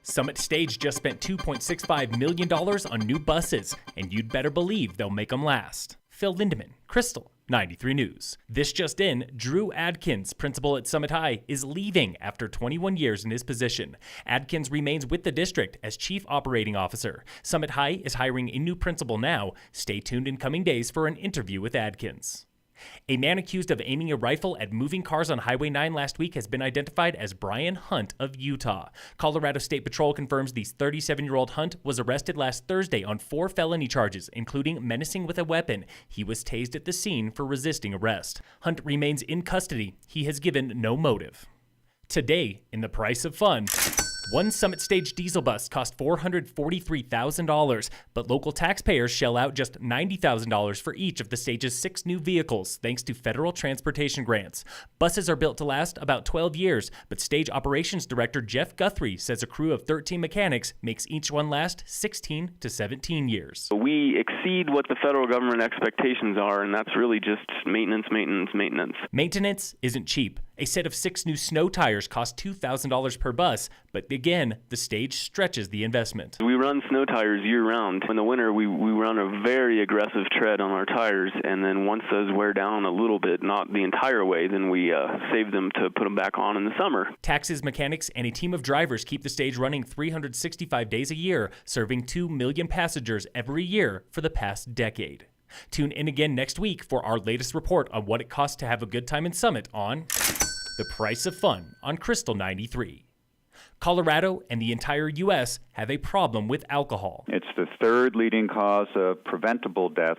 Summit Stage just spent $2.65 million on new buses, and you'd better believe they'll make them last. Phil Lindeman, Krystal, 93 News. This just in, Drew Adkins, principal at Summit High, is leaving after 21 years in his position. Adkins remains with the district as Chief Operating Officer. Summit High is hiring a new principal now. Stay tuned in coming days for an interview with Adkins. A man accused of aiming a rifle at moving cars on Highway 9 last week has been identified as Brian Hunt of Utah. Colorado State Patrol confirms the 37-year-old Hunt was arrested last Thursday on 4 felony charges, including menacing with a weapon. He was tased at the scene for resisting arrest. Hunt remains in custody. He has given no motive. Today, in the price of fun, one Summit Stage diesel bus cost $443,000, but local taxpayers shell out just $90,000 for each of the stage's 6 new vehicles, thanks to federal transportation grants. Buses are built to last about 12 years, but Stage Operations Director Jeff Guthrie says a crew of 13 mechanics makes each one last 16 to 17 years. We exceed what the federal government expectations are, and that's really just maintenance. Maintenance isn't cheap. A set of 6 new snow tires cost $2,000 per bus, but again, the stage stretches the investment. We run snow tires year-round. In the winter, we run a very aggressive tread on our tires, and then once those wear down a little bit, not the entire way, then we save them to put them back on in the summer. Taxes, mechanics, and a team of drivers keep the stage running 365 days a year, serving 2 million passengers every year for the past decade. Tune in again next week for our latest report on what it costs to have a good time in Summit on The Price of Fun on Krystal 93. Colorado and the entire U.S. have a problem with alcohol. It's the 3rd leading cause of preventable death,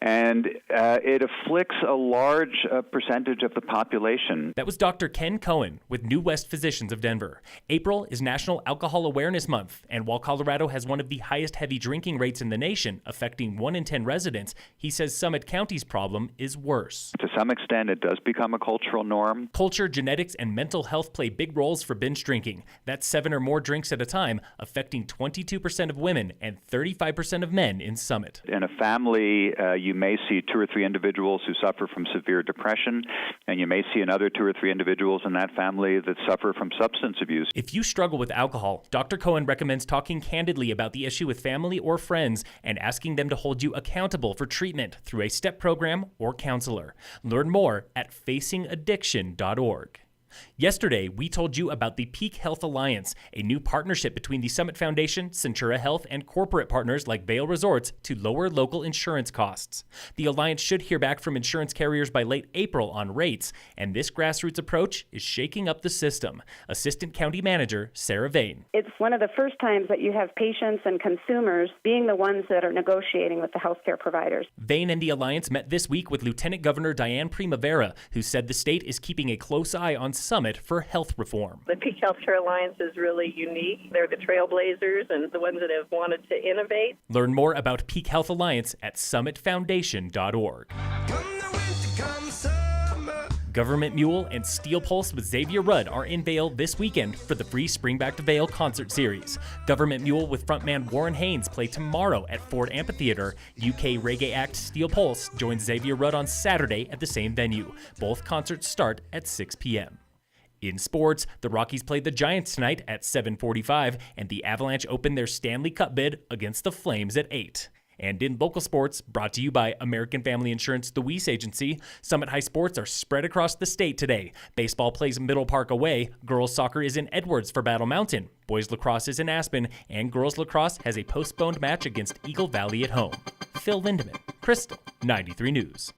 and it afflicts a large percentage of the population. That was Dr. Ken Cohen with New West Physicians of Denver. April is National Alcohol Awareness Month, and while Colorado has one of the highest heavy drinking rates in the nation, affecting 1 in 10 residents, he says Summit County's problem is worse. To some extent, it does become a cultural norm. Culture, genetics, and mental health play big roles for binge drinking. That's 7 or more drinks at a time, affecting 22% of women and 35% of men in Summit. In a family, you may see 2 or 3 individuals who suffer from severe depression, and you may see another 2 or 3 individuals in that family that suffer from substance abuse. If you struggle with alcohol, Dr. Cohen recommends talking candidly about the issue with family or friends and asking them to hold you accountable for treatment through a STEP program or counselor. Learn more at facingaddiction.org. Yesterday, we told you about the Peak Health Alliance, a new partnership between the Summit Foundation, Centura Health, and corporate partners like Vail Resorts to lower local insurance costs. The alliance should hear back from insurance carriers by late April on rates, and this grassroots approach is shaking up the system. Assistant County Manager Sarah Vain. It's one of the first times that you have patients and consumers being the ones that are negotiating with the healthcare providers. Vain and the alliance met this week with Lieutenant Governor Diane Primavera, who said the state is keeping a close eye on Summit for health reform. The Peak Healthcare Alliance is really unique. They're the trailblazers and the ones that have wanted to innovate. Learn more about Peak Health Alliance at summitfoundation.org. Gov't Mule and Steel Pulse with Xavier Rudd are in Vail this weekend for the free Spring Back to Vail concert series. Gov't Mule with frontman Warren Haynes play tomorrow at Ford Amphitheater. UK reggae act Steel Pulse joins Xavier Rudd on Saturday at the same venue. Both concerts start at 6 p.m. In sports, the Rockies played the Giants tonight at 7:45, and the Avalanche opened their Stanley Cup bid against the Flames at 8. And in local sports, brought to you by American Family Insurance, the Weiss Agency, Summit High sports are spread across the state today. Baseball plays Middle Park away, girls soccer is in Edwards for Battle Mountain, boys lacrosse is in Aspen, and girls lacrosse has a postponed match against Eagle Valley at home. Phil Lindeman, Krystal, 93 News.